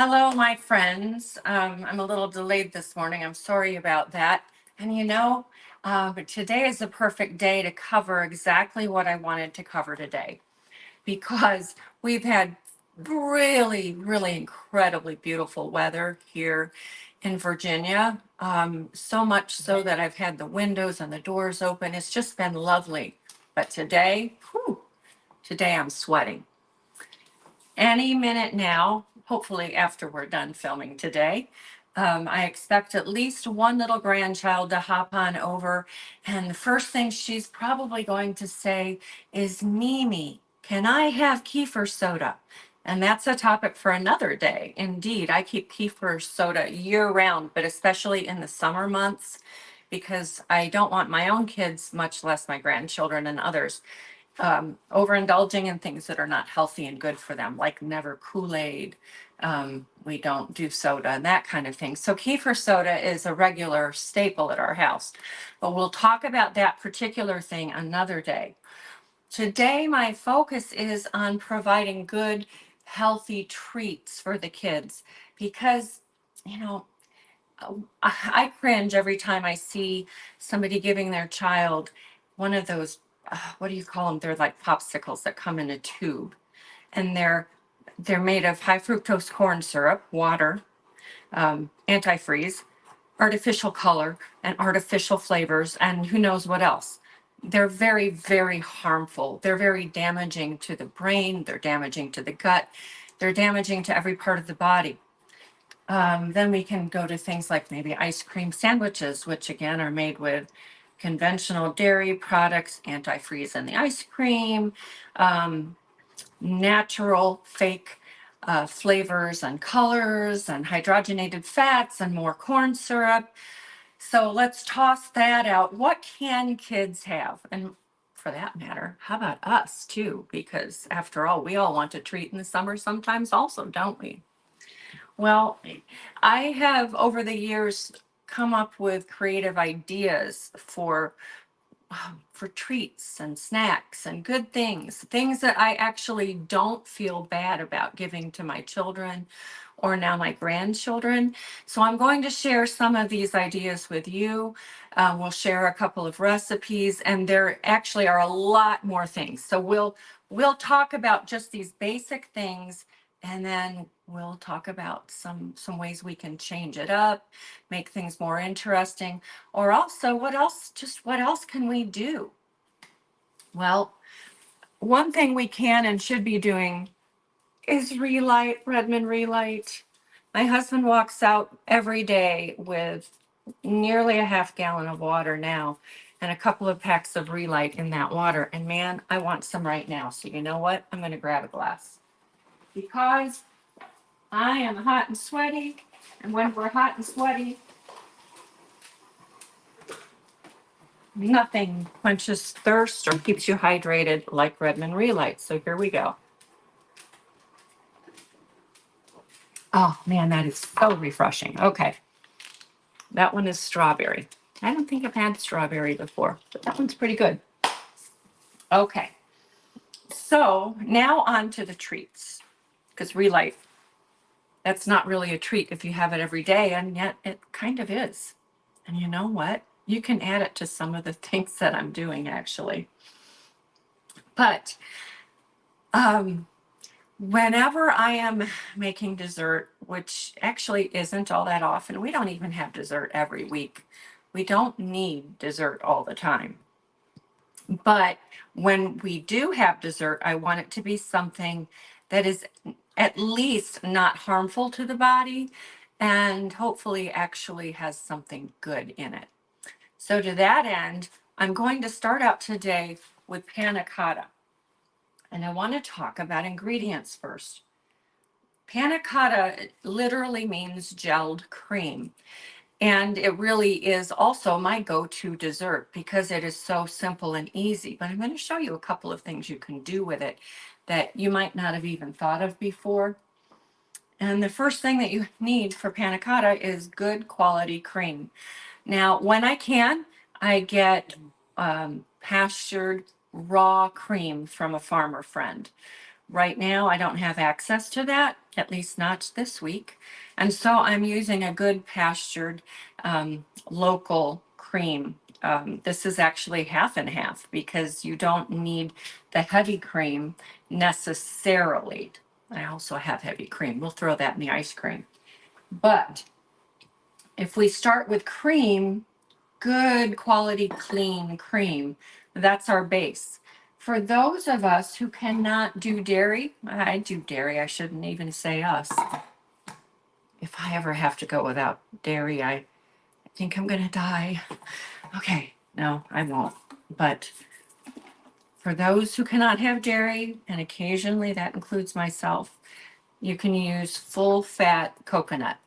Hello, my friends. I'm a little delayed this morning. I'm sorry about that. And but today is the perfect day to cover exactly what I wanted to cover today because we've had really, really incredibly beautiful weather here in Virginia. So much so that I've had the windows and the doors open. It's just been lovely. But today I'm sweating. Any minute now, hopefully after we're done filming today. I expect at least one little grandchild to hop on over. And the first thing she's probably going to say is, Mimi, can I have kefir soda? And that's a topic for another day. Indeed, I keep kefir soda year round, but especially in the summer months, because I don't want my own kids, much less my grandchildren and others, overindulging in things that are not healthy and good for them, like never Kool-Aid. We don't do soda and that kind of thing. So kefir soda is a regular staple at our house, but we'll talk about that particular thing another day. Today, my focus is on providing good, healthy treats for the kids because, you know, I cringe every time I see somebody giving their child one of those, what do you call them? They're like popsicles that come in a tube, and they're made of high fructose corn syrup, water, antifreeze, artificial color, and artificial flavors, and who knows what else. They're very, very harmful. They're very damaging to the brain. They're damaging to the gut. They're damaging to every part of the body. Then we can go to things like maybe ice cream sandwiches, which again are made with conventional dairy products, antifreeze in the ice cream, natural fake flavors and colors and hydrogenated fats and more corn syrup. So let's toss that out. What can kids have? And for that matter, how about us too? Because after all, we all want to treat in the summer sometimes also, don't we? Well, I have over the years come up with creative ideas for treats and snacks and good things that I actually don't feel bad about giving to my children or now my grandchildren. So I'm going to share some of these ideas with you. We'll share a couple of recipes, and there actually are a lot more things. So we'll talk about just these basic things, and then we'll talk about some ways we can change it up, make things more interesting, or also what else can we do? Well, one thing we can and should be doing is Relight, Redmond Relight. My husband walks out every day with nearly a half gallon of water now and a couple of packs of Relight in that water. And man, I want some right now. So you know what? I'm going to grab a glass because I am hot and sweaty. And when we're hot and sweaty, nothing quenches thirst or keeps you hydrated like Redmond Relight. So here we go. Oh man, that is so refreshing. Okay. That one is strawberry. I don't think I've had strawberry before, but that one's pretty good. Okay. So now on to the treats, because Relight, that's not really a treat if you have it every day, and yet it kind of is. And you know what? You can add it to some of the things that I'm doing actually. But whenever I am making dessert, which actually isn't all that often, we don't even have dessert every week. We don't need dessert all the time. But when we do have dessert, I want it to be something that is at least not harmful to the body and hopefully actually has something good in it. So to that end, I'm going to start out today with Panacotta. And I want to talk about ingredients first. Panacotta literally means gelled cream. And it really is also my go-to dessert because it is so simple and easy. But I'm going to show you a couple of things you can do with it that you might not have even thought of before. And the first thing that you need for Panacotta is good quality cream. Now, when I can, I get pastured raw cream from a farmer friend. Right now, I don't have access to that, at least not this week. And so I'm using a good pastured local cream. This is actually half and half because you don't need the heavy cream necessarily. I also have heavy cream. We'll throw that in the ice cream. But if we start with cream, good quality, clean cream, that's our base. For those of us who cannot do dairy, I do dairy, I shouldn't even say us. If I ever have to go without dairy, I think I'm gonna die. Okay, no, I won't. But for those who cannot have dairy, and occasionally that includes myself, you can use full fat coconut.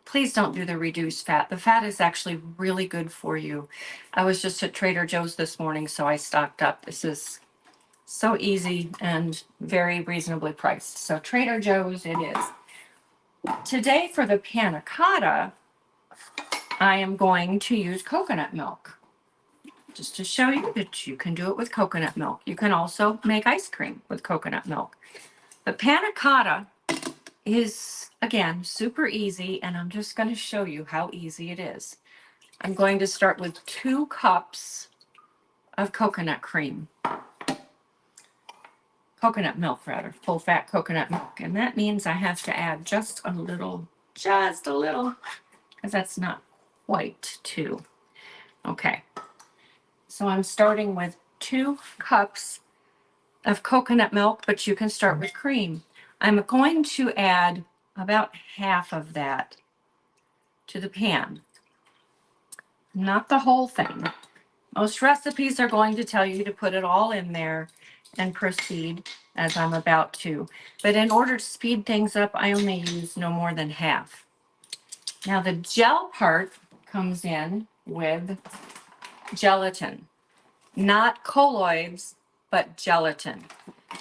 Please don't do the reduced fat. The fat is actually really good for you. I was just at Trader Joe's this morning, so I stocked up. This is so easy and very reasonably priced. So Trader Joe's it is. Today for the panna cotta, I am going to use coconut milk. Just to show you that you can do it with coconut milk. You can also make ice cream with coconut milk. The panna cotta is, again, super easy, and I'm just going to show you how easy it is. I'm going to start with 2 cups of coconut cream. Coconut milk, rather, full fat coconut milk. And that means I have to add just a little, because that's not quite 2. Okay. So I'm starting with 2 cups of coconut milk, but you can start with cream. I'm going to add about half of that to the pan. Not the whole thing. Most recipes are going to tell you to put it all in there and proceed as I'm about to. But in order to speed things up, I only use no more than half. Now the gel part comes in with gelatin. Not colloids, but gelatin.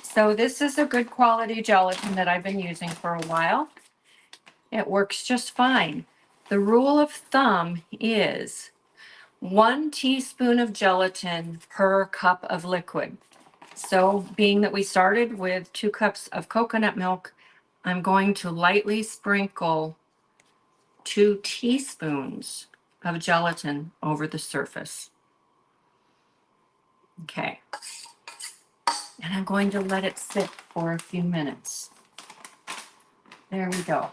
So this is a good quality gelatin that I've been using for a while. It works just fine. The rule of thumb is 1 teaspoon of gelatin per cup of liquid. So being that we started with 2 cups of coconut milk, I'm going to lightly sprinkle 2 teaspoons of gelatin over the surface. Okay. And I'm going to let it sit for a few minutes. There we go.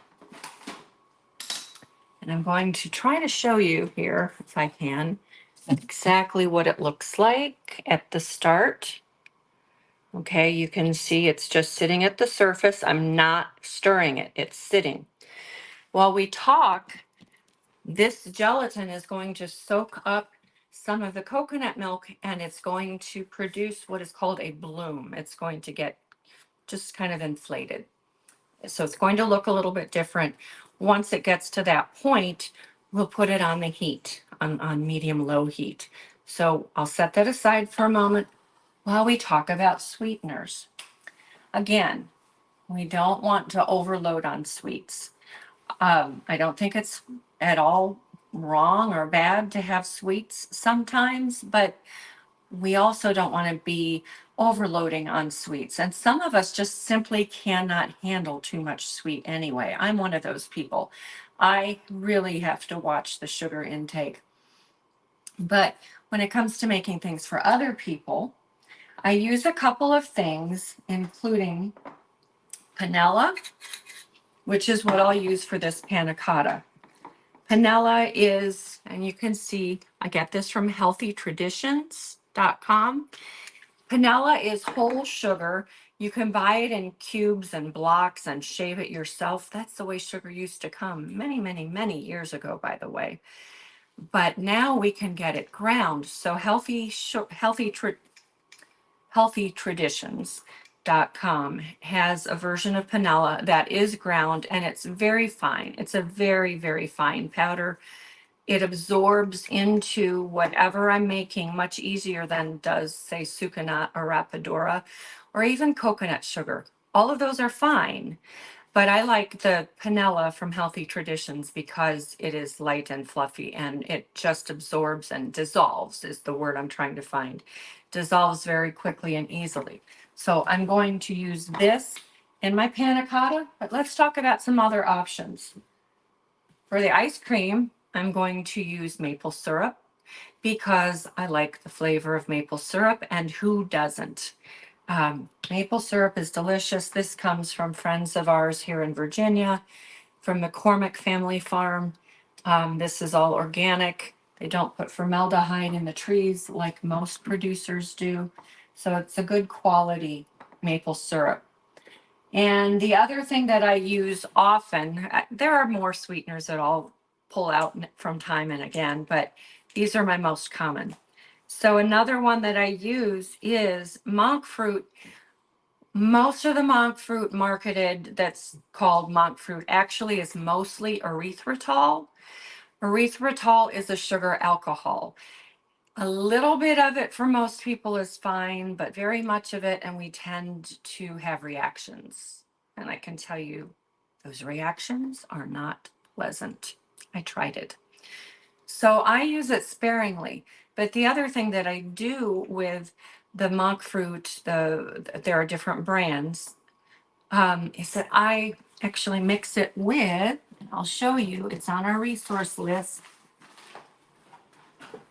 And I'm going to try to show you here, if I can, exactly what it looks like at the start. Okay, you can see it's just sitting at the surface. I'm not stirring it, it's sitting. While we talk, this gelatin is going to soak up some of the coconut milk and it's going to produce what is called a bloom. It's going to get just kind of inflated. So it's going to look a little bit different. Once it gets to that point, we'll put it on the heat, on medium-low heat. So I'll set that aside for a moment while we talk about sweeteners. Again, we don't want to overload on sweets. I don't think it's at all wrong or bad to have sweets sometimes, but we also don't want to be overloading on sweets. And some of us just simply cannot handle too much sweet anyway. I'm one of those people. I really have to watch the sugar intake. But when it comes to making things for other people, I use a couple of things, including panela, which is what I'll use for this panna cotta. Panela is, and you can see, I get this from healthytraditions.com. Panela is whole sugar. You can buy it in cubes and blocks and shave it yourself. That's the way sugar used to come many, many, many years ago, by the way. But now we can get it ground. So healthytraditions.com has a version of panela that is ground and it's very fine. It's a very, very fine powder. It absorbs into whatever I'm making much easier than does, say, sucanat or rapadura, or even coconut sugar. All of those are fine, but I like the panela from Healthy Traditions because it is light and fluffy and it just absorbs and dissolves is the word I'm trying to find. Dissolves very quickly and easily. So I'm going to use this in my panacotta, but let's talk about some other options. For the ice cream, I'm going to use maple syrup because I like the flavor of maple syrup, and who doesn't? Maple syrup is delicious. This comes from friends of ours here in Virginia, from the McCormick family farm. This is all organic. They don't put formaldehyde in the trees like most producers do. So it's a good quality maple syrup. And the other thing that I use often, there are more sweeteners that I'll pull out from time and again, but these are my most common. So another one that I use is monk fruit. Most of the monk fruit marketed that's called monk fruit actually is mostly erythritol. Erythritol is a sugar alcohol. A little bit of it for most people is fine, but very much of it, and we tend to have reactions. And I can tell you, those reactions are not pleasant. I tried it. So I use it sparingly. But the other thing that I do with the monk fruit, there are different brands, is that I actually mix it with, I'll show you, it's on our resource list.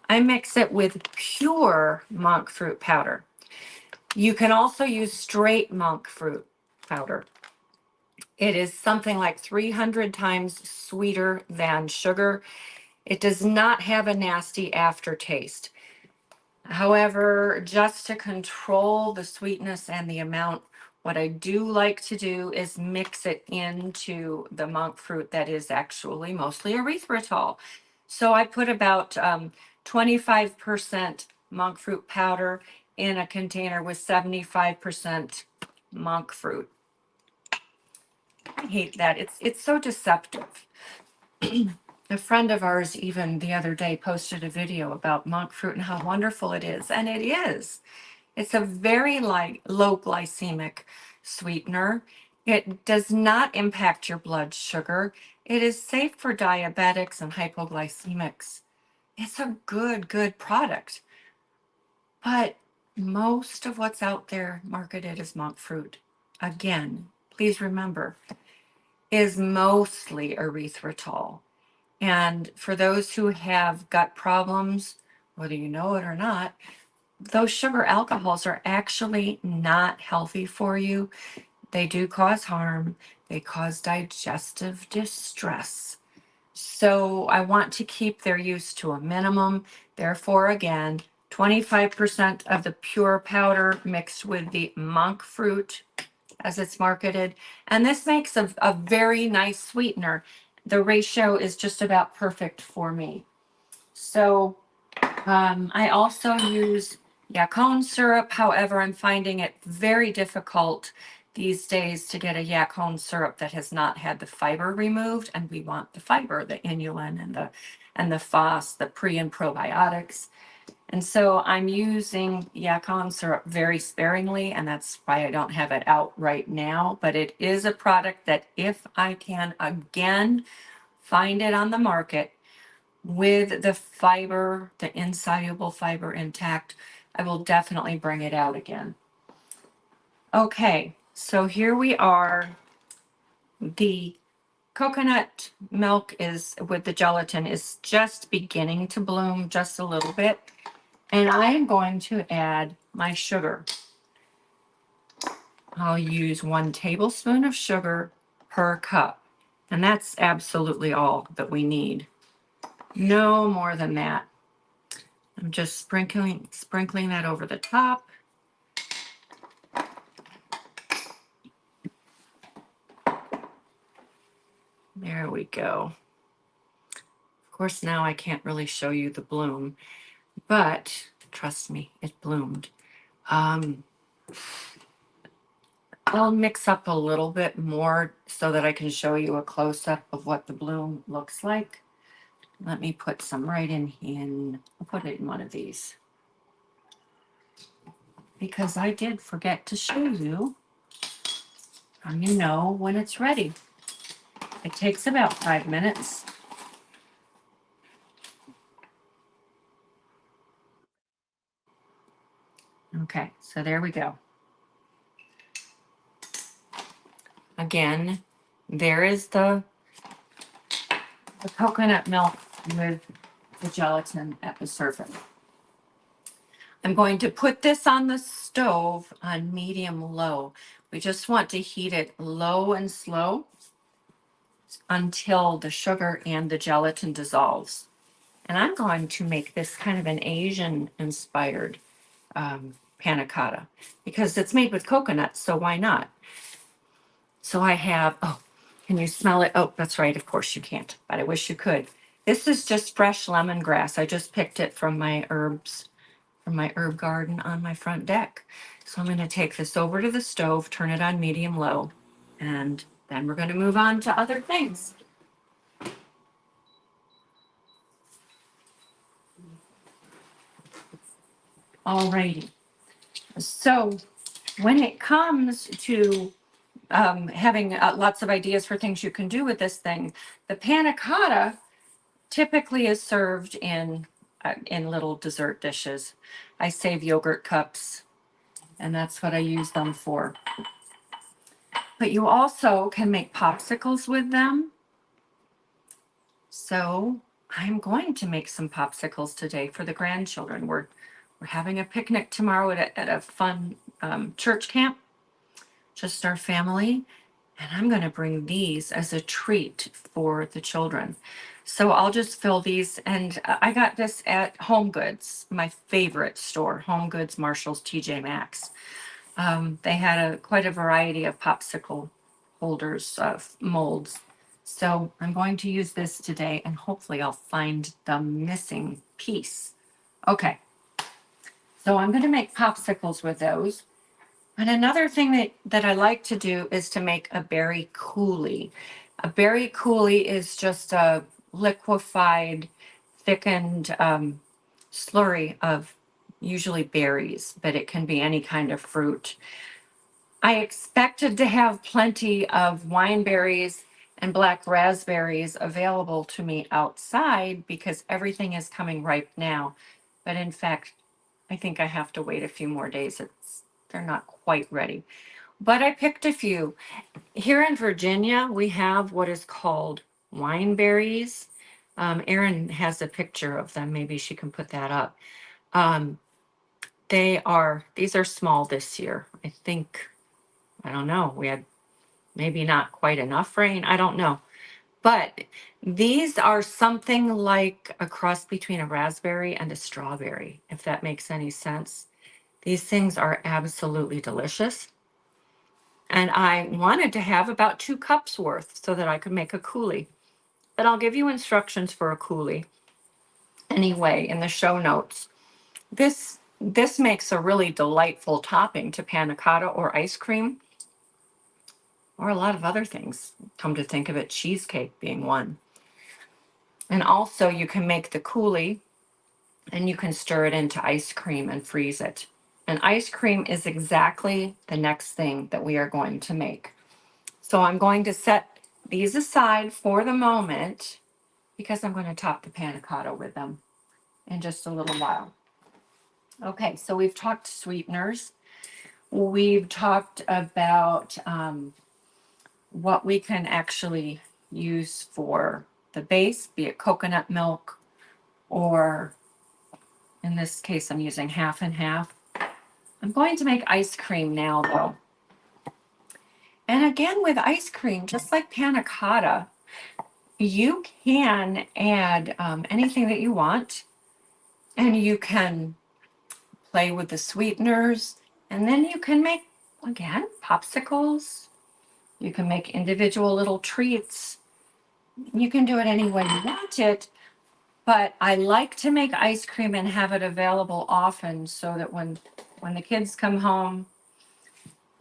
I mix it with pure monk fruit powder. You can also use straight monk fruit powder. It is something like 300 times sweeter than sugar. It does not have a nasty aftertaste. However, just to control the sweetness and the amount, what I do like to do is mix it into the monk fruit that is actually mostly erythritol. So I put about 25% monk fruit powder in a container with 75% monk fruit. I hate that. It's so deceptive. A friend of ours even the other day posted a video about monk fruit and how wonderful it is. And it is. It's a very low glycemic sweetener. It does not impact your blood sugar. It is safe for diabetics and hypoglycemics. It's a good product. But most of what's out there marketed as monk fruit, again, please remember, is mostly erythritol. And for those who have gut problems, whether you know it or not, those sugar alcohols are actually not healthy for you. They do cause harm. They cause digestive distress. So I want to keep their use to a minimum. Therefore, again, 25% of the pure powder mixed with the monk fruit as it's marketed. And this makes a very nice sweetener. The ratio is just about perfect for me. So I also use yacon syrup. However, I'm finding it very difficult these days to get a yacon syrup that has not had the fiber removed, and we want the fiber, the inulin and the FOS, the pre and probiotics. And so I'm using yacon syrup very sparingly, and that's why I don't have it out right now. But it is a product that if I can again find it on the market with the fiber, the insoluble fiber intact, I will definitely bring it out again. Okay, so here we are. The coconut milk is with the gelatin is just beginning to bloom just a little bit. And I am going to add my sugar. I'll use 1 tablespoon of sugar per cup. And that's absolutely all that we need. No more than that. I'm just sprinkling that over the top. There we go. Of course, now I can't really show you the bloom, but trust me, it bloomed. I'll mix up a little bit more so that I can show you a close-up of what the bloom looks like. Let me put some right in here. I'll put it in one of these. Because I did forget to show you, and you know when it's ready. It takes about 5 minutes. Okay, so there we go. Again, there is the coconut milk with the gelatin at the surface. I'm going to put this on the stove on medium low. We just want to heat it low and slow until the sugar and the gelatin dissolves. And I'm going to make this kind of an Asian inspired panna cotta because it's made with coconut, so why not? So I have, oh, can you smell it? Oh, that's right, of course you can't, but I wish you could. This is just fresh lemongrass. I just picked it from my herbs, from my herb garden on my front deck. So I'm gonna take this over to the stove, turn it on medium low, and then we're gonna move on to other things. Alrighty. So when it comes to having lots of ideas for things you can do with this thing, the panna cotta typically is served in little dessert dishes. I save yogurt cups, and that's what I use them for. But you also can make popsicles with them. So I'm going to make some popsicles today for the grandchildren. We're having a picnic tomorrow at a fun church camp, just our family. And I'm going to bring these as a treat for the children. So I'll just fill these. And I got this at Home Goods, my favorite store, Home Goods, Marshalls, TJ Maxx. They had quite a variety of popsicle holders, molds. So I'm going to use this today and hopefully I'll find the missing piece. Okay. So I'm going to make popsicles with those. And another thing that I like to do is to make a berry coulis. A berry coulis is just a liquefied, thickened slurry of usually berries, but it can be any kind of fruit. I expected to have plenty of wineberries and black raspberries available to me outside because everything is coming ripe now. But in fact, I think I have to wait a few more days. They're not quite ready. But I picked a few. Here in Virginia, we have what is called wineberries. Erin has a picture of them. Maybe she can put that up. These are small this year. I think, I don't know, we had maybe not quite enough rain. I don't know. But these are something like a cross between a raspberry and a strawberry, if that makes any sense. These things are absolutely delicious. And I wanted to have about 2 cups worth so that I could make a coulis. But I'll give you instructions for a coulis anyway in the show notes. This makes a really delightful topping to panna cotta or ice cream or a lot of other things. Come to think of it, cheesecake being one. And also you can make the coulis and you can stir it into ice cream and freeze it. And ice cream is exactly the next thing that we are going to make. So I'm going to set these aside for the moment because I'm going to top the panna cotta with them in just a little while. Okay, so we've talked sweeteners. We've talked about what we can actually use for the base, be it coconut milk, or in this case, I'm using half and half. I'm going to make ice cream now, though. And again, with ice cream, just like panna cotta, you can add anything that you want, and you can play with the sweeteners, and then you can make, again, popsicles. You can make individual little treats. You can do it any way you want it, but I like to make ice cream and have it available often so that when the kids come home,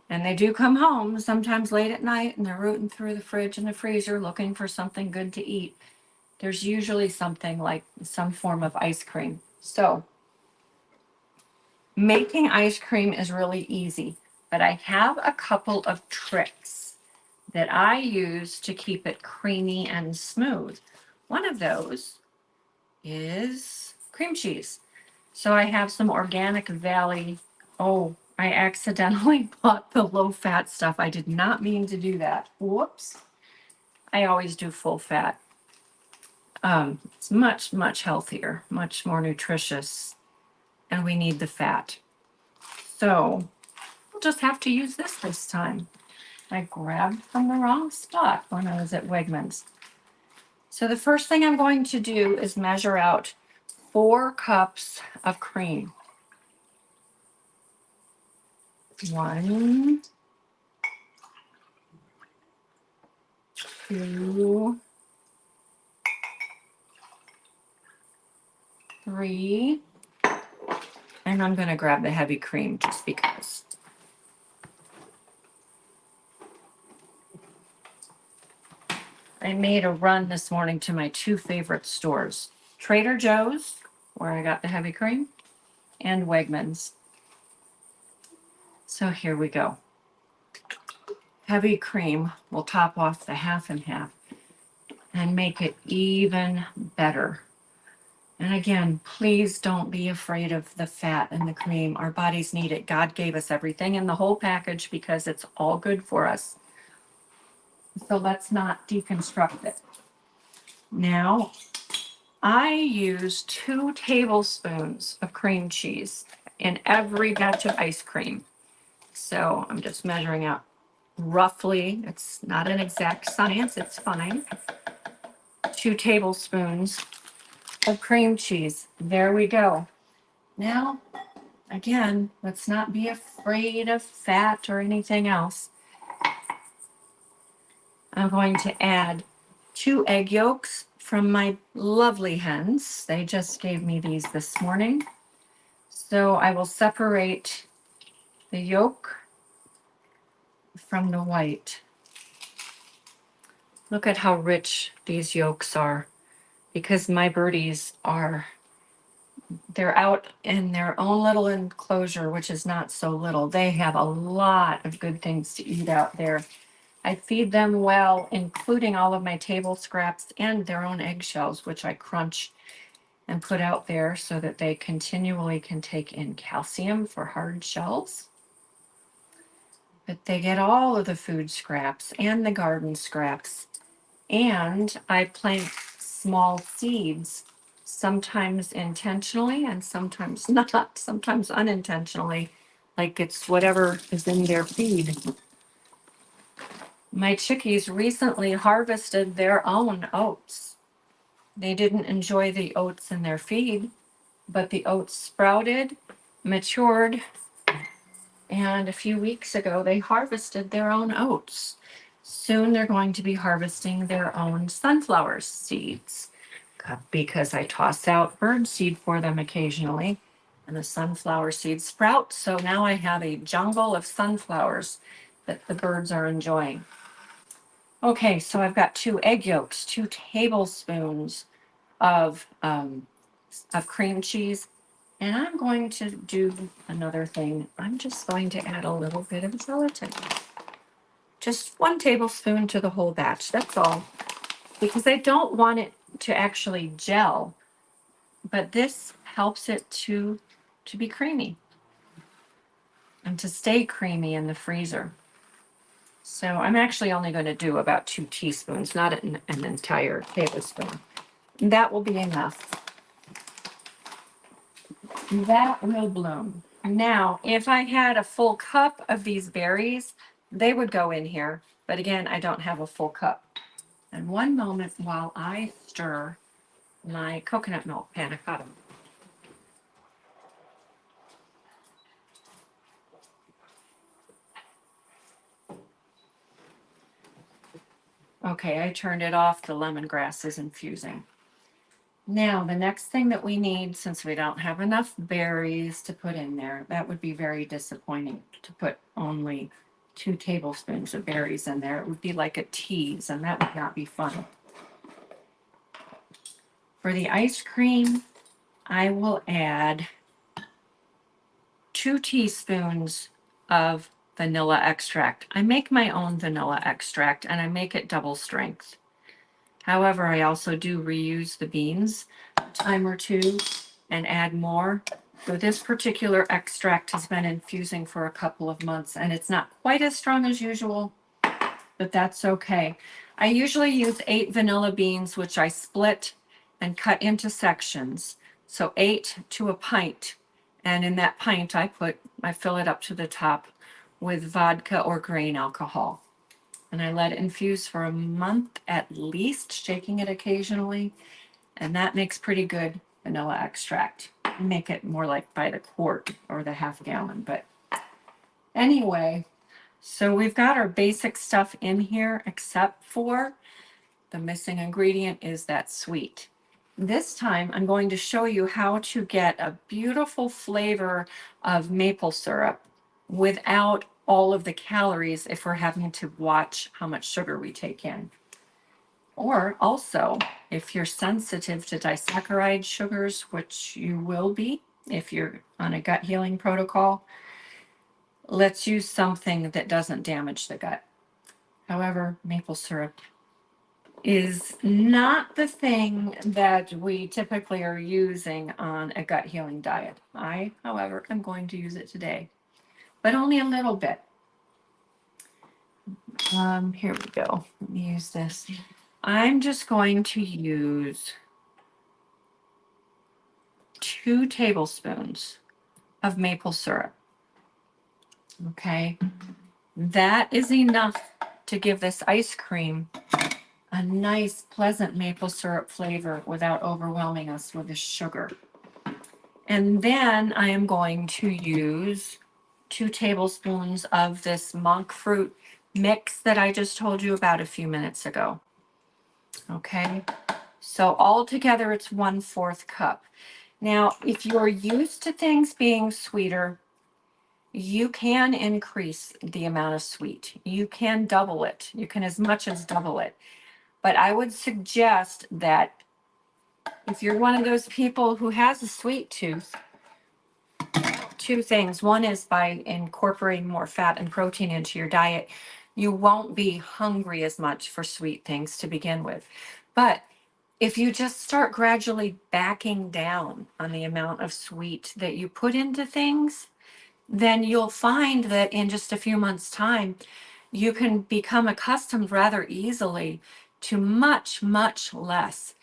and they do come home sometimes late at night and they're rooting through the fridge and the freezer looking for something good to eat, there's usually something like some form of ice cream. So making ice cream is really easy, but I have a couple of tricks that I use to keep it creamy and smooth. One of those is cream cheese. So I have some Organic Valley, oh, I accidentally bought the low fat stuff. I did not mean to do that. Whoops. I always do full fat. It's much, much healthier, much more nutritious, and we need the fat. So we'll just have to use this time. I grabbed from the wrong spot when I was at Wegmans. So the first thing I'm going to do is measure out 4 cups of cream. 1, 2, 3, and I'm going to grab the heavy cream just because. I made a run this morning to my 2 favorite stores, Trader Joe's, where I got the heavy cream, and Wegmans. So here we go. Heavy cream will top off the half and half and make it even better. And again, please don't be afraid of the fat and the cream. Our bodies need it. God gave us everything in the whole package because it's all good for us. So let's not deconstruct it. Now, I use 2 tablespoons of cream cheese in every batch of ice cream. So I'm just measuring out roughly. It's not an exact science, it's fine. 2 tablespoons of cream cheese. There we go. Now, again, let's not be afraid of fat or anything else. I'm going to add 2 egg yolks from my lovely hens. They just gave me these this morning. So I will separate the yolk from the white. Look at how rich these yolks are, because my birdies they're out in their own little enclosure, which is not so little. They have a lot of good things to eat out there. I feed them well, including all of my table scraps and their own eggshells, which I crunch and put out there so that they continually can take in calcium for hard shells. But they get all of the food scraps and the garden scraps. And I plant small seeds, sometimes intentionally and sometimes not, sometimes unintentionally, like it's whatever is in their feed. My chickies recently harvested their own oats. They didn't enjoy the oats in their feed, but the oats sprouted, matured, and a few weeks ago they harvested their own oats. Soon they're going to be harvesting their own sunflower seeds because I toss out bird seed for them occasionally, and the sunflower seeds sprout. So now I have a jungle of sunflowers that the birds are enjoying. Okay, so I've got 2 egg yolks, 2 tablespoons of cream cheese, and I'm going to do another thing. I'm just going to add a little bit of gelatin. Just 1 tablespoon to the whole batch, that's all, because I don't want it to actually gel, but this helps it to be creamy and to stay creamy in the freezer. So I'm actually only going to do about 2 teaspoons, not an entire tablespoon. And that will be enough. That will bloom. Now, if I had a full cup of these berries, they would go in here. But again, I don't have a full cup. And one moment while I stir my coconut milk panacotta. Okay, I turned it off. The lemongrass is infusing. Now, the next thing that we need, since we don't have enough berries to put in there, that would be very disappointing to put only 2 tablespoons of berries in there. It would be like a tease, and that would not be fun. For the ice cream, I will add 2 teaspoons of vanilla extract. I make my own vanilla extract, and I make it double strength. However, I also do reuse the beans a time or two and add more. So this particular extract has been infusing for a couple of months, and it's not quite as strong as usual, but that's okay. I usually use 8 vanilla beans, which I split and cut into sections. So 8 to a pint. And in that pint, I fill it up to the top with vodka or grain alcohol. And I let it infuse for a month at least, shaking it occasionally. And that makes pretty good vanilla extract. I make it more like by the quart or the half gallon. But anyway, so we've got our basic stuff in here, except for the missing ingredient is that sweet. This time I'm going to show you how to get a beautiful flavor of maple syrup without all of the calories if we're having to watch how much sugar we take in. Or also, if you're sensitive to disaccharide sugars, which you will be if you're on a gut healing protocol, let's use something that doesn't damage the gut. However, maple syrup is not the thing that we typically are using on a gut healing diet. I, however, am going to use it today, but only a little bit. Here we go. Let me use this. I'm just going to use 2 tablespoons of maple syrup. Okay, that is enough to give this ice cream a nice, pleasant maple syrup flavor without overwhelming us with the sugar. And then I am going to use 2 tablespoons of this monk fruit mix that I just told you about a few minutes ago. Okay, so altogether it's 1/4 cup. Now, if you're used to things being sweeter, you can increase the amount of sweet. You can double it. You can as much as double it. But I would suggest that if you're one of those people who has a sweet tooth, 2 things. One is by incorporating more fat and protein into your diet, you won't be hungry as much for sweet things to begin with. But if you just start gradually backing down on the amount of sweet that you put into things, then you'll find that in just a few months' time, you can become accustomed rather easily to much, much less.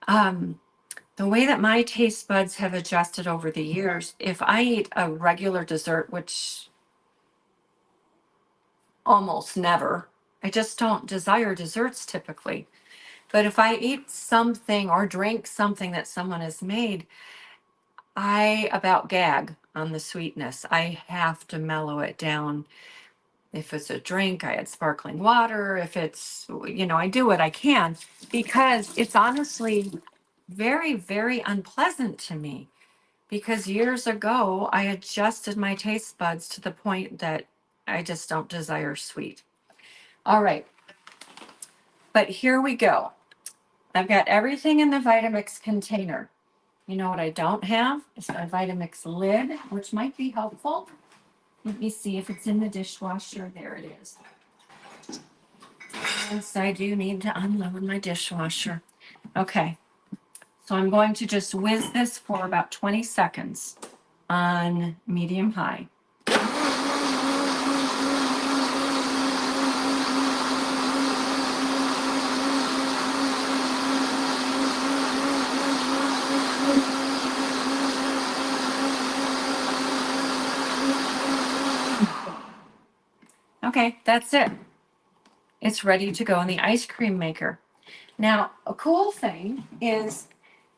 The way that my taste buds have adjusted over the years, if I eat a regular dessert, which almost never, I just don't desire desserts typically. But if I eat something or drink something that someone has made, I about gag on the sweetness. I have to mellow it down. If it's a drink, I add sparkling water. If it's, I do what I can because it's honestly very, very unpleasant to me. Because years ago, I adjusted my taste buds to the point that I just don't desire sweet. All right. But here we go. I've got everything in the Vitamix container. You know what I don't have is my Vitamix lid, which might be helpful. Let me see if it's in the dishwasher. There it is. Yes, I do need to unload my dishwasher. Okay. So I'm going to just whiz this for about 20 seconds on medium high. Okay, that's it. It's ready to go in the ice cream maker. Now, a cool thing is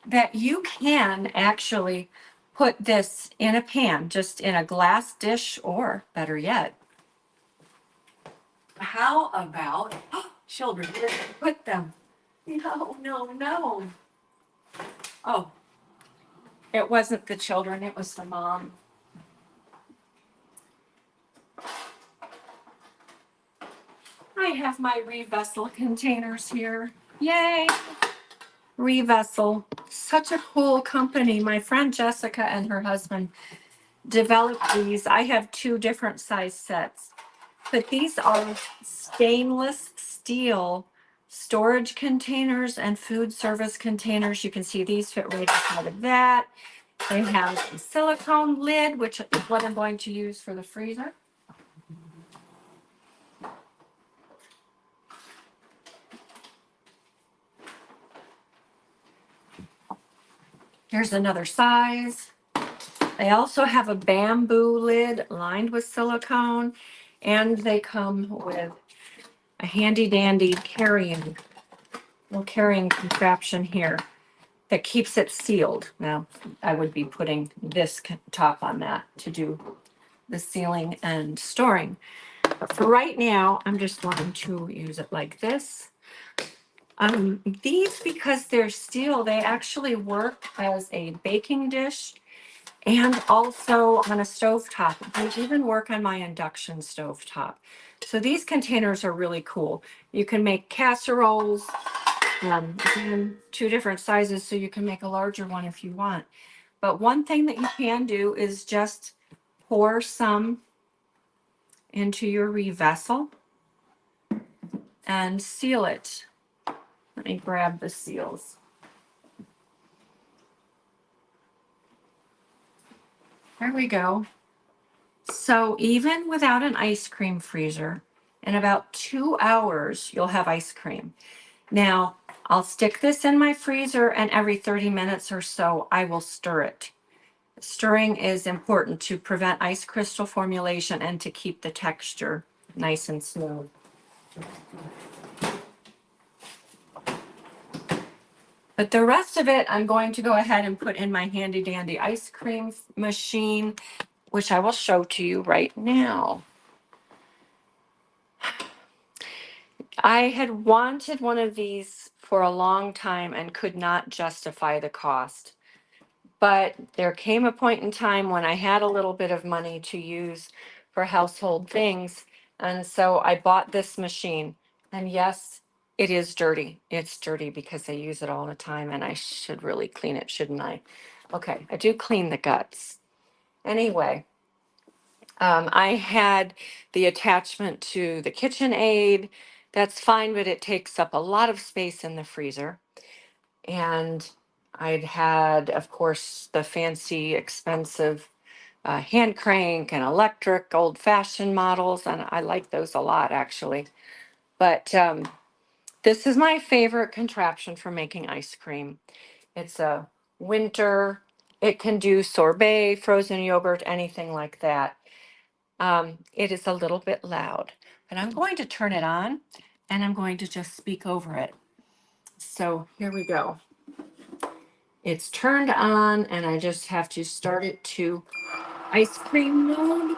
that you can actually put this in a pan, just in a glass dish, or better yet, how about children? Where did you put them? No, no, no. Oh, it wasn't the children, it was the mom. I have my Revessel containers here. Yay! Revessel, such a cool company. My friend Jessica and her husband developed these. I have 2 different size sets, but these are stainless steel storage containers and food service containers. You can see these fit right inside of that. They have a silicone lid, which is what I'm going to use for the freezer. Here's another size. They also have a bamboo lid lined with silicone, and they come with a handy dandy little carrying contraption here that keeps it sealed. Now, I would be putting this top on that to do the sealing and storing. But for right now, I'm just going to use it like this. These, because they're steel, they actually work as a baking dish and also on a stovetop. They even work on my induction stovetop. So these containers are really cool. You can make casseroles, again, 2 different sizes, so you can make a larger one if you want. But one thing that you can do is just pour some into your vessel and seal it. Let me grab the seals. There we go. So even without an ice cream freezer, in about 2 hours, you'll have ice cream. Now, I'll stick this in my freezer, and every 30 minutes or so, I will stir it. Stirring is important to prevent ice crystal formulation and to keep the texture nice and smooth. But the rest of it, I'm going to go ahead and put in my handy dandy ice cream machine, which I will show to you right now. I had wanted one of these for a long time and could not justify the cost. But there came a point in time when I had a little bit of money to use for household things. And so I bought this machine. And yes, it is dirty. It's dirty because I use it all the time, and I should really clean it, shouldn't I? Okay, I do clean the guts. Anyway, I had the attachment to the KitchenAid. That's fine, but it takes up a lot of space in the freezer. And I'd had, of course, the fancy, expensive hand crank and electric old-fashioned models, and I like those a lot, actually. But this is my favorite contraption for making ice cream. It's a winter. It can do sorbet, frozen yogurt, anything like that. It is a little bit loud, but I'm going to turn it on, and I'm going to just speak over it. So here we go. It's turned on, and I just have to start it to ice cream mode.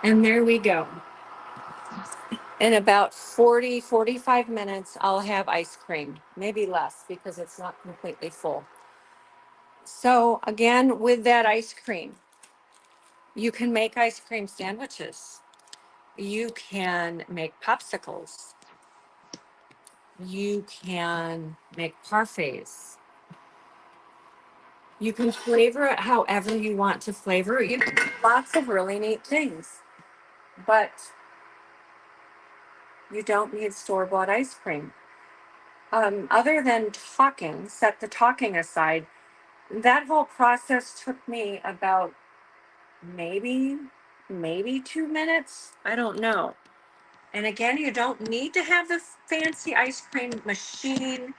And there we go. In about 45 minutes, I'll have ice cream, maybe less because it's not completely full. So again, with that ice cream, you can make ice cream sandwiches. You can make popsicles. You can make parfaits. You can flavor it however you want to flavor it. You can do lots of really neat things, but you don't need store-bought ice cream. Other than talking, set the talking aside, that whole process took me about maybe 2 minutes. I don't know. And again, you don't need to have the fancy ice cream machine.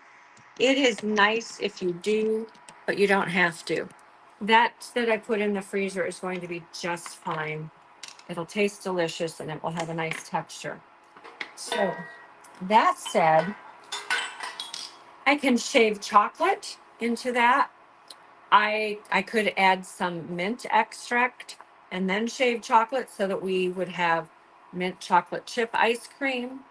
It is nice if you do, but you don't have to. That I put in the freezer is going to be just fine. It'll taste delicious and it will have a nice texture. So that said, I can shave chocolate into that. I could add some mint extract and then shave chocolate so that we would have mint chocolate chip ice cream.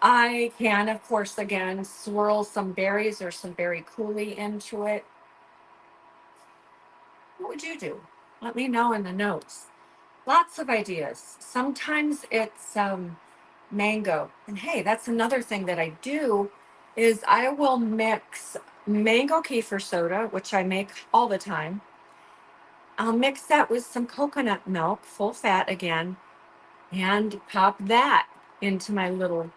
I can, of course, again, swirl some berries or some berry coulis into it. What would you do? Let me know in the notes. Lots of ideas. Sometimes it's mango. And hey, that's another thing that I do is I will mix mango kefir soda, which I make all the time, I'll mix that with some coconut milk, full fat again, and pop that into my little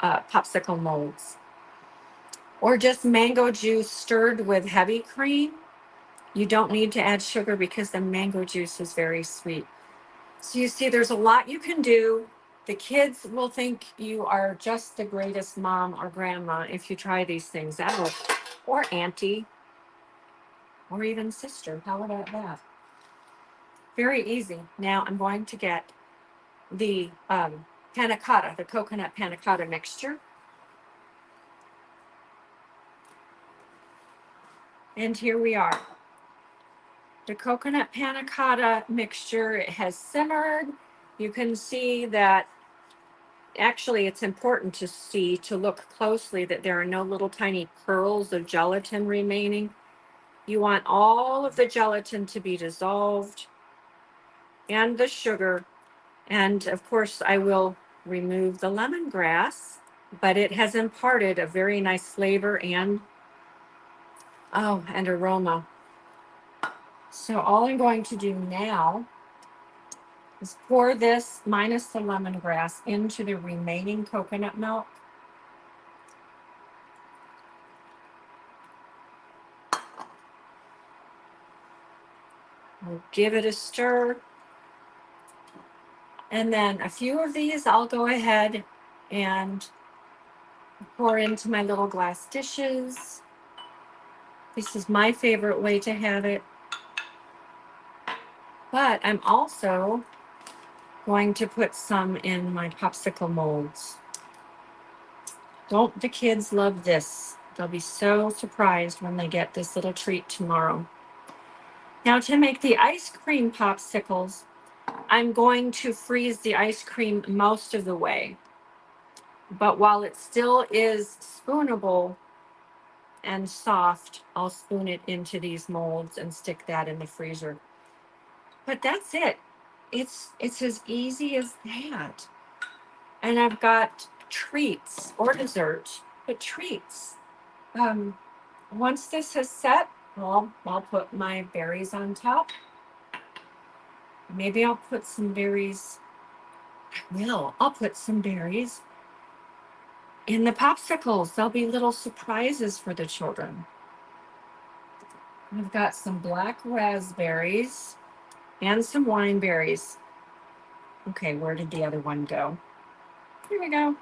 popsicle molds. Or just mango juice stirred with heavy cream. You don't need to add sugar because the mango juice is very sweet. So you see, there's a lot you can do. The kids will think you are just the greatest mom or grandma if you try these things out, or auntie, or even sister. How about that? Very easy. Now I'm going to get the panacotta, the coconut panacotta mixture. And here we are. The coconut panacotta mixture has simmered. You can see that actually it's important to look closely that there are no little tiny pearls of gelatin remaining. You want all of the gelatin to be dissolved and the sugar. And of course, I will remove the lemongrass, but it has imparted a very nice flavor and aroma. So all I'm going to do now is pour this minus the lemongrass into the remaining coconut milk. I'll give it a stir. And then a few of these I'll go ahead and pour into my little glass dishes. This is my favorite way to have it. But I'm also going to put some in my popsicle molds. Don't the kids love this? They'll be so surprised when they get this little treat tomorrow. Now to make the ice cream popsicles, I'm going to freeze the ice cream most of the way. But while it still is spoonable and soft, I'll spoon it into these molds and stick that in the freezer. But that's it. It's as easy as that. And I've got treats or dessert, but treats. Once this is set, I'll put my berries on top. Maybe I'll put some berries. I'll put some berries in the popsicles. There'll be little surprises for the children. I've got some black raspberries and some wine berries. Okay, where did the other one go? Here we go.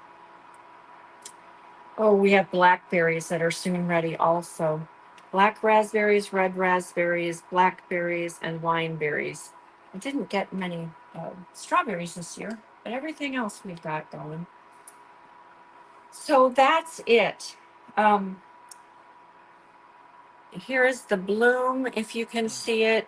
Oh, we have blackberries that are soon ready also. Black raspberries, red raspberries, blackberries, and wine berries. I didn't get many strawberries this year, but everything else we've got going. So that's it. Here is the bloom, if you can see it.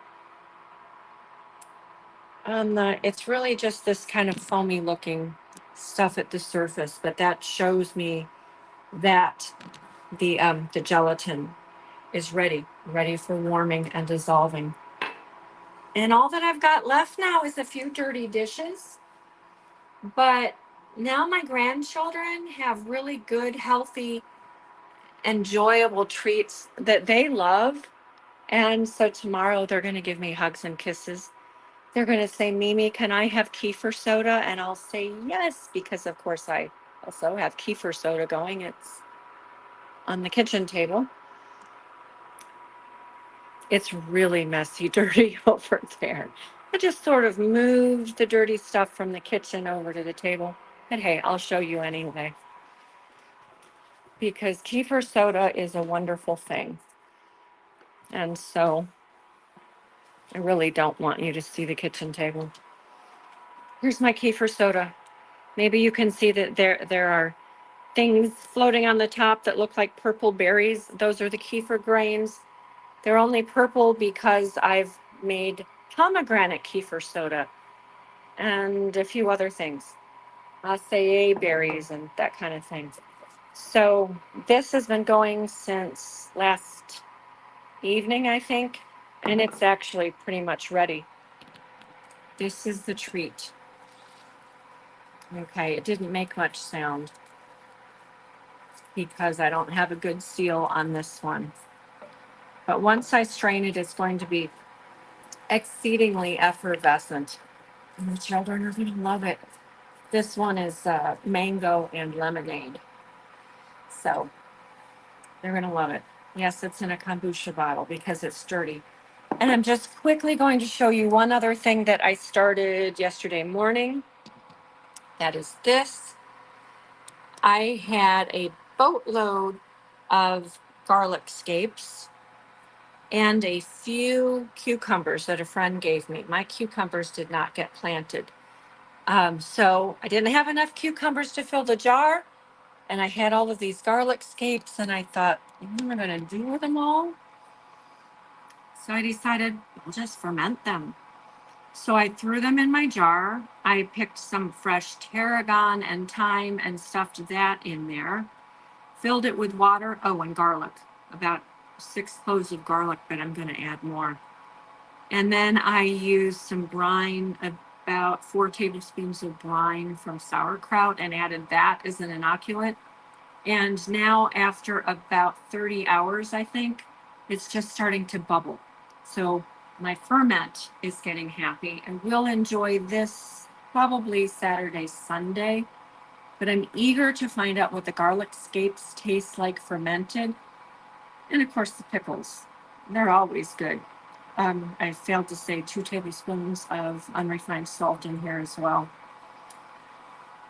It's really just this kind of foamy looking stuff at the surface, but that shows me that the gelatin is ready for warming and dissolving. And all that I've got left now is a few dirty dishes. But now my grandchildren have really good, healthy, enjoyable treats that they love. And so tomorrow they're going to give me hugs and kisses. They're going to say, Mimi, can I have kefir soda? And I'll say yes, because of course I also have kefir soda going. It's on the kitchen table. It's really messy, dirty over there. I just sort of moved the dirty stuff from the kitchen over to the table. But hey, I'll show you anyway. Because kefir soda is a wonderful thing. And so I really don't want you to see the kitchen table. Here's my kefir soda. Maybe you can see that there are things floating on the top that look like purple berries. Those are the kefir grains. They're only purple because I've made pomegranate kefir soda and a few other things, acai berries and that kind of thing. So this has been going since last evening, I think, and it's actually pretty much ready. This is the treat. Okay, it didn't make much sound because I don't have a good seal on this one. But once I strain it, it's going to be exceedingly effervescent. And the children are going to love it. This one is mango and lemonade. So they're going to love it. Yes, it's in a kombucha bottle because it's sturdy. And I'm just quickly going to show you one other thing that I started yesterday morning. That is this. I had a boatload of garlic scapes and a few cucumbers that a friend gave me. My cucumbers did not get planted. So I didn't have enough cucumbers to fill the jar. And I had all of these garlic scapes and I thought, what am I going to do with them all? So I decided I'll just ferment them. So I threw them in my jar. I picked some fresh tarragon and thyme and stuffed that in there. Filled it with water. Oh, and garlic. About 6 cloves of garlic, but I'm going to add more. And then I used some brine, about 4 tablespoons of brine from sauerkraut, and added that as an inoculant. And now after about 30 hours, I think, it's just starting to bubble. So my ferment is getting happy, and we'll enjoy this probably Saturday, Sunday. But I'm eager to find out what the garlic scapes taste like fermented. And of course the pickles, they're always good. I failed to say 2 tablespoons of unrefined salt in here as well.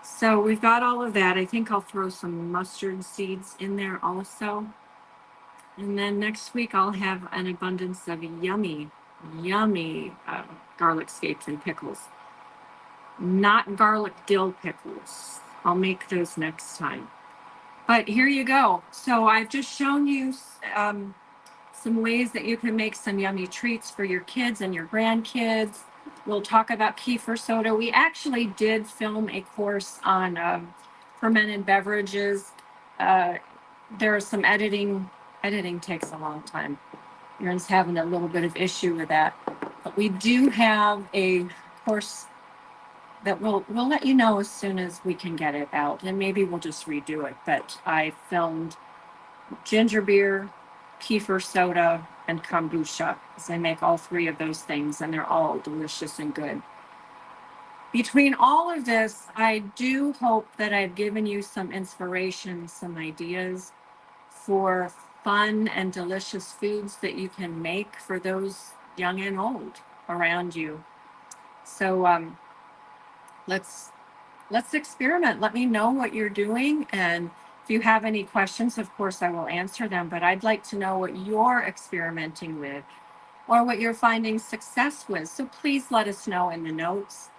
So we've got all of that. I think I'll throw some mustard seeds in there also. And then next week I'll have an abundance of yummy garlic scapes and pickles. Not garlic dill pickles. I'll make those next time. But here you go. So I've just shown you some ways that you can make some yummy treats for your kids and your grandkids. We'll talk about kefir soda. We actually did film a course on fermented beverages. There's some editing. Editing takes a long time. Aaron's having a little bit of issue with that. But we do have a course that we'll let you know as soon as we can get it out. And maybe we'll just redo it. But I filmed ginger beer, kefir soda, and kombucha, because I make all 3 of those things, and they're all delicious and good. Between all of this, I do hope that I've given you some inspiration, some ideas for fun and delicious foods that you can make for those young and old around you. So let's experiment. Let me know what you're doing, and if you have any questions, of course I will answer them, but I'd like to know what you're experimenting with or what you're finding success with. So please let us know in the notes.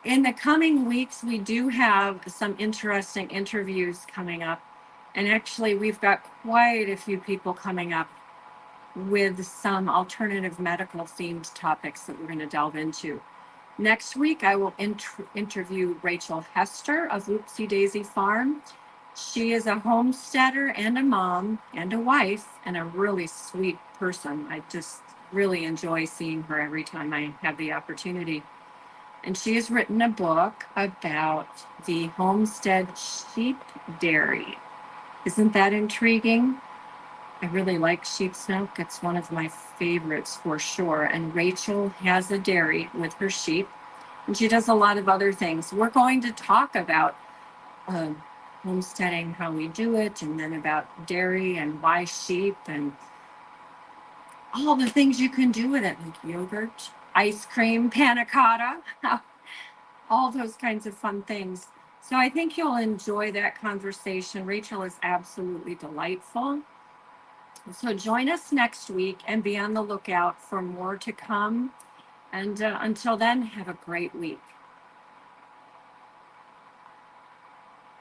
In the coming weeks, we do have some interesting interviews coming up. And actually, we've got quite a few people coming up with some alternative medical themed topics that we're going to delve into. Next week, I will interview Rachel Hester of Whoopsie Daisy Farm. She is a homesteader and a mom and a wife and a really sweet person. I just really enjoy seeing her every time I have the opportunity. And she has written a book about the homestead sheep dairy. Isn't that intriguing? I really like sheep's milk. It's one of my favorites for sure. And Rachel has a dairy with her sheep, and she does a lot of other things. We're going to talk about homesteading, how we do it, and then about dairy and why sheep and all the things you can do with it, like yogurt, ice cream, panacotta, all those kinds of fun things. So I think you'll enjoy that conversation. Rachel is absolutely delightful. So join us next week and be on the lookout for more to come. And until then, have a great week.